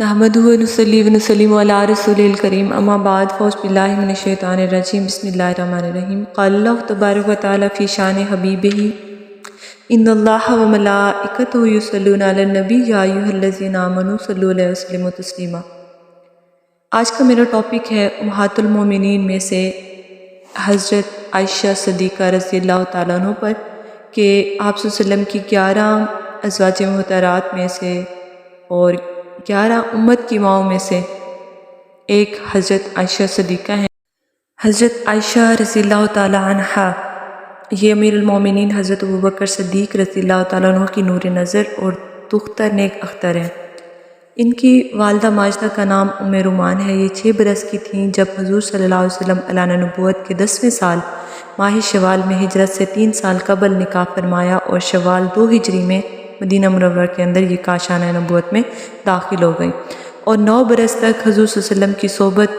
نحمدہ ونصلی ونسلم علی رسولہ کریم اما بعد فاعوذ باللہ من الشیطان الرجیم بسم اللہ الرحمن الرحیم قال اللہ تبارک و تعالی فی شان حبیبہ ان اللہ و ملائکتہ یصلون علی النبی یا ایھا الذین آمنوا صلوا علیہ وسلموا تسلیما۔ آج کا میرا ٹاپک ہے امہات المومنین میں سے حضرت عائشہ صدیقہ رضی اللہ تعالیٰ عنہ پر کہ آپ صلی اللہ علیہ وسلم کی 11 ازواج مطہرات میں سے اور 11 امت کی ماؤں میں سے ایک حضرت عائشہ صدیقہ ہیں۔ حضرت عائشہ رضی اللہ تعالیٰ عنہ یہ امیر المومنین حضرت ابوبکر صدیق رضی اللہ تعالیٰ عنہ کی نور نظر اور دختر نیک اختر ہیں۔ ان کی والدہ ماجدہ کا نام ام رومان ہے۔ یہ 6 برس کی تھیں جب حضور صلی اللہ علیہ وسلم اعلان نبوت کے 10ویں سال ماہ شوال میں ہجرت سے 3 سال قبل نکاح فرمایا اور شوال 2 ہجری میں مدینہ منورہ کے اندر یہ کاشانہ نبوت میں داخل ہو گئی اور 9 برس تک حضور صلی اللہ علیہ وسلم کی صحبت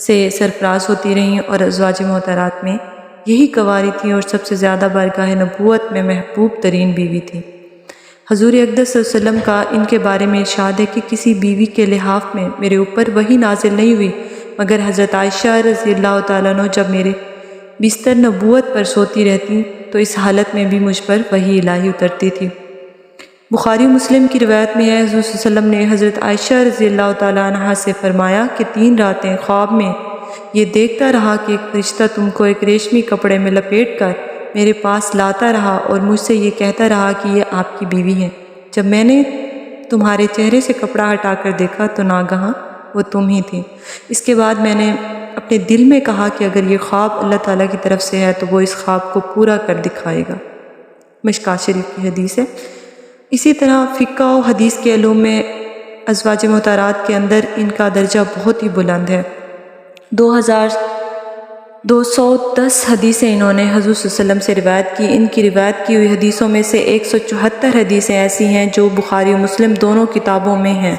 سے سرفراز ہوتی رہیں اور ازواج محترات میں یہی کنواری تھیں اور سب سے زیادہ بارگاہ نبوت میں محبوب ترین بیوی تھیں۔ حضور اقدس صلی اللہ علیہ وسلم کا ان کے بارے میں ارشاد ہے کہ کسی بیوی کے لحاف میں میرے اوپر وحی نازل نہیں ہوئی مگر حضرت عائشہ رضی اللہ تعالیٰ عنہ جب میرے بستر نبوت پر سوتی رہتی تو اس حالت میں بھی مجھ پر وحی الہی اترتی تھی۔ بخاری مسلم کی روایت میں ہے حضور صلی اللہ علیہ وسلم نے حضرت عائشہ رضی اللہ تعالیٰ عنہ سے فرمایا کہ 3 راتیں خواب میں یہ دیکھتا رہا کہ ایک فرشتہ تم کو ایک ریشمی کپڑے میں لپیٹ کر میرے پاس لاتا رہا اور مجھ سے یہ کہتا رہا کہ یہ آپ کی بیوی ہیں۔ جب میں نے تمہارے چہرے سے کپڑا ہٹا کر دیکھا تو ناگہاں وہ تم ہی تھی۔ اس کے بعد میں نے اپنے دل میں کہا کہ اگر یہ خواب اللہ تعالیٰ کی طرف سے ہے تو وہ اس خواب کو پورا کر دکھائے گا۔ مشکوٰۃ شریف کی حدیث ہے۔ اسی طرح فقہ و حدیث کے علوم میں ازواج مطہرات کے اندر ان کا درجہ بہت ہی بلند ہے۔ 2210 حدیثیں انہوں نے حضور صلی اللہ علیہ وسلم سے روایت کی۔ ان کی روایت کی ہوئی حدیثوں میں سے 174 حدیثیں ایسی ہیں جو بخاری و مسلم دونوں کتابوں میں ہیں،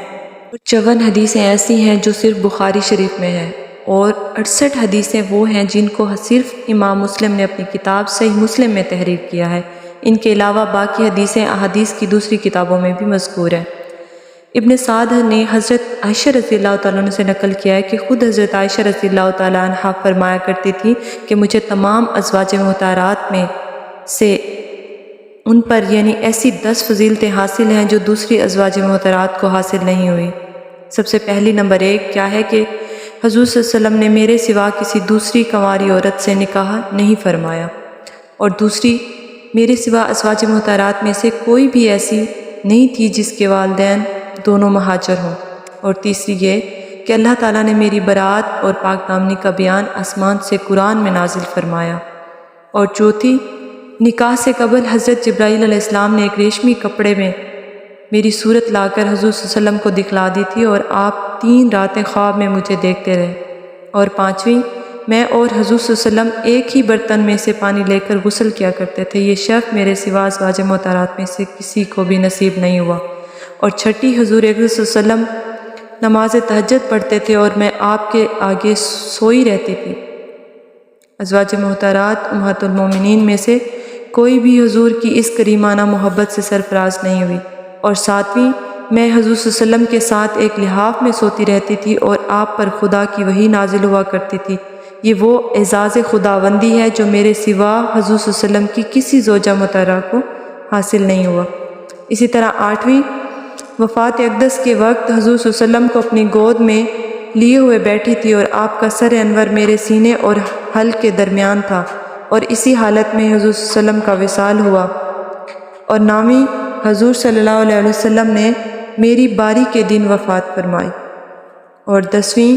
54 حدیثیں ایسی ہیں جو صرف بخاری شریف میں ہیں اور 68 حدیثیں وہ ہیں جن کو صرف امام مسلم نے اپنی کتاب صحیح مسلم میں تحریر کیا ہے۔ ان کے علاوہ باقی حدیثیں احادیث کی دوسری کتابوں میں بھی مذکور ہیں۔ ابن سعد نے حضرت عائشہ رضی اللہ تعالیٰ عنہ سے نقل کیا ہے کہ خود حضرت عائشہ رضی اللہ تعالیٰ عنہ فرمایا کرتی تھی کہ مجھے تمام ازواج مطہرات میں سے ان پر یعنی ایسی 10 فضیلتیں حاصل ہیں جو دوسری ازواج مطہرات کو حاصل نہیں ہوئی۔ سب سے پہلی نمبر 1 کیا ہے کہ حضور صلی اللہ علیہ وسلم نے میرے سوا کسی دوسری کنواری عورت سے نکاح نہیں فرمایا، اور دوسری میرے سوا ازواج مطہرات میں سے کوئی بھی ایسی نہیں تھی جس کے والدین دونوں مہاجر ہوں، اور تیسری یہ کہ اللہ تعالیٰ نے میری برات اور پاک دامنی کا بیان آسمان سے قرآن میں نازل فرمایا، اور چوتھی نکاح سے قبل حضرت جبرائیل علیہ السلام نے ایک ریشمی کپڑے میں میری صورت لا کر حضور صلی اللہ علیہ وسلم کو دکھلا دی تھی اور آپ 3 راتیں خواب میں مجھے دیکھتے رہے، اور 5ویں میں اور حضور صلی اللہ علیہ وسلم ایک ہی برتن میں سے پانی لے کر غسل کیا کرتے تھے۔ یہ شرف میرے سوا ازواج مطہرات میں سے کسی کو بھی نصیب نہیں ہوا۔ اور 6 حضور اقدس صلی اللہ علیہ وسلم نماز تہجد پڑھتے تھے اور میں آپ کے آگے سوئی رہتی تھی۔ ازواج محترات امہات المومنین میں سے کوئی بھی حضور کی اس کریمانہ محبت سے سرفراز نہیں ہوئی۔ اور 7ویں میں حضور صلی اللہ علیہ وسلم کے ساتھ ایک لحاف میں سوتی رہتی تھی اور آپ پر خدا کی وحی نازل ہوا کرتی تھی۔ یہ وہ اعزاز خداوندی ہے جو میرے سوا حضور صلی اللہ علیہ وسلم کی کسی زوجہ مطہرہ کو حاصل نہیں ہوا۔ اسی طرح 8ویں وفات اقدس کے وقت حضور صلی اللہ علیہ وسلم کو اپنی گود میں لیے ہوئے بیٹھی تھی اور آپ کا سر انور میرے سینے اور حلق کے درمیان تھا، اور اسی حالت میں حضور صلی اللہ علیہ وسلم کا وصال ہوا۔ اور 9ویں حضور صلی اللہ علیہ وسلم نے میری باری کے دن وفات فرمائی۔ اور 10ویں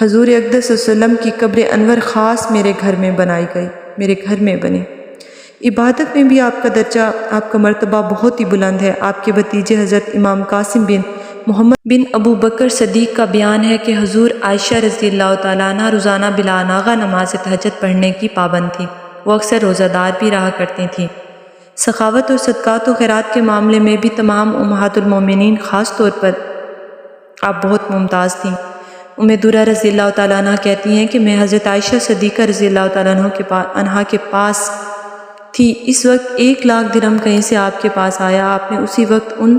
حضور اقدس صلی اللہ علیہ وسلم کی قبر انور خاص میرے گھر میں بنائی گئی، میرے گھر میں بنی۔ عبادت میں بھی آپ کا درجہ، آپ کا مرتبہ بہت ہی بلند ہے۔ آپ کے بھتیجے حضرت امام قاسم بن محمد بن ابو بکر صدیق کا بیان ہے کہ حضور عائشہ رضی اللہ تعالیٰ عنہ روزانہ بلا ناغہ نماز تہجد پڑھنے کی پابند تھی۔ وہ اکثر روزہ دار بھی رہا کرتی تھیں۔ سخاوت اور صدقات و خیرات کے معاملے میں بھی تمام امہات المومنین خاص طور پر آپ بہت ممتاز تھیں۔ ام درہ رضی اللہ تعالیٰ عنہ کہتی ہیں کہ میں حضرت عائشہ صدیقہ رضی اللہ تعالیٰ عنہ کے پاس تھی۔ اس وقت 1 لاکھ درہم کہیں سے آپ کے پاس آیا۔ آپ نے اسی وقت ان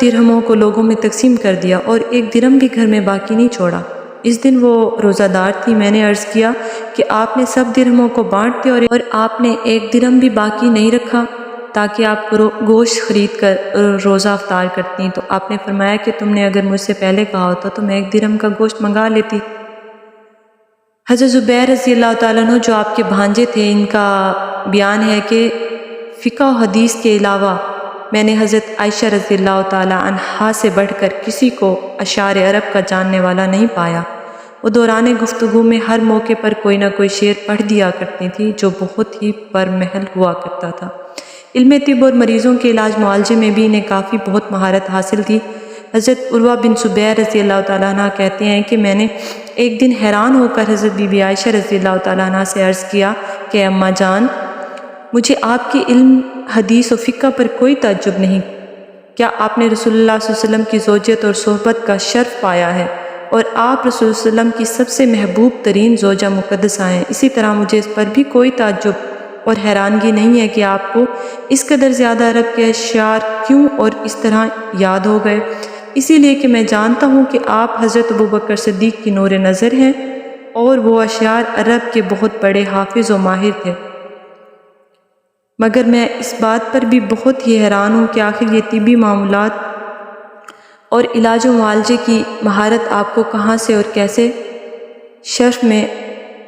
درہموں کو لوگوں میں تقسیم کر دیا اور ایک درہم بھی گھر میں باقی نہیں چھوڑا۔ اس دن وہ روزہ دار تھی۔ میں نے عرض کیا کہ آپ نے سب درہموں کو بانٹ دیا اور آپ نے ایک درہم بھی باقی نہیں رکھا تاکہ آپ گوشت خرید کر روزہ افطار کرتی۔ تو آپ نے فرمایا کہ تم نے اگر مجھ سے پہلے کہا ہوتا تو میں ایک درہم کا گوشت منگا لیتی۔ حضرت زبیر رضی اللہ تعالیٰ عنہ جو آپ کے بھانجے تھے، ان کا بیان ہے کہ فقہ و حدیث کے علاوہ میں نے حضرت عائشہ رضی اللہ تعالیٰ عنہا سے بڑھ کر کسی کو اشعار عرب کا جاننے والا نہیں پایا۔ وہ دوران گفتگو میں ہر موقع پر کوئی نہ کوئی شعر پڑھ دیا کرتی تھی جو بہت ہی پرمحل ہوا کرتا تھا۔ علم طب اور مریضوں کے علاج معالجے میں بھی انہیں کافی بہت مہارت حاصل تھی۔ حضرت عروہ بن زبیر رضی اللہ تعالیٰ عنہ کہتے ہیں کہ میں نے ایک دن حیران ہو کر حضرت بی بی عائشہ رضی اللہ تعالیٰ عنہ سے عرض کیا کہ اماں جان، مجھے آپ کی علم حدیث و فقہ پر کوئی تعجب نہیں، کیا آپ نے رسول اللہ صلی اللہ علیہ وسلم کی زوجیت اور صحبت کا شرف پایا ہے اور آپ رسول اللہ علیہ وسلم کی سب سے محبوب ترین زوجہ مقدسہ ہیں۔ اسی طرح مجھے اس پر بھی کوئی تعجب اور حیرانگی نہیں ہے کہ آپ کو اس قدر زیادہ عرب کے اشعار کیوں اور اس طرح یاد ہو گئے، اسی لیے کہ میں جانتا ہوں کہ آپ حضرت ابوبکر صدیق کی نور نظر ہیں اور وہ اشعار عرب کے بہت بڑے حافظ و ماہر تھے۔ مگر میں اس بات پر بھی بہت ہی حیران ہوں کہ آخر یہ طبی معاملات اور علاج و معالجے کی مہارت آپ کو کہاں سے اور کیسے شرف میں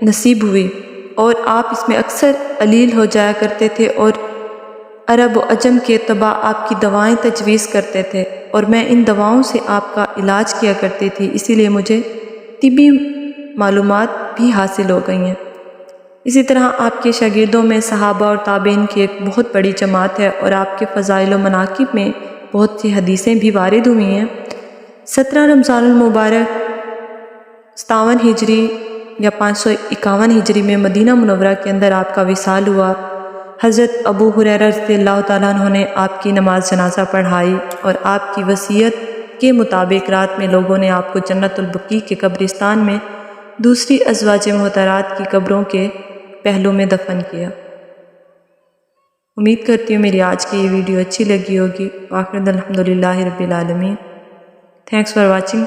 نصیب ہوئی، اور آپ اس میں اکثر علیل ہو جایا کرتے تھے اور عرب و عجم کے طباء آپ کی دوائیں تجویز کرتے تھے اور میں ان دواؤں سے آپ کا علاج کیا کرتی تھی، اسی لیے مجھے طبی معلومات بھی حاصل ہو گئی ہیں۔ اسی طرح آپ کے شاگردوں میں صحابہ اور تابعین کی ایک بہت بڑی جماعت ہے اور آپ کے فضائل و مناقب میں بہت سی حدیثیں بھی وارد ہوئی ہیں۔ 17 رمضان المبارک 57 ہجری یا 551 ہجری میں مدینہ منورہ کے اندر آپ کا وصال ہوا۔ حضرت ابو ہریرہ رضی اللہ تعالیٰ عنہ نے آپ کی نماز جنازہ پڑھائی اور آپ کی وصیت کے مطابق رات میں لوگوں نے آپ کو جنت البقیع کے قبرستان میں دوسری ازواج محترات کی قبروں کے پہلو میں دفن کیا۔ امید کرتی ہوں میری آج کی یہ ویڈیو اچھی لگی ہوگی۔ وآخر الحمدللہ رب العالمین۔ Thanks for watching.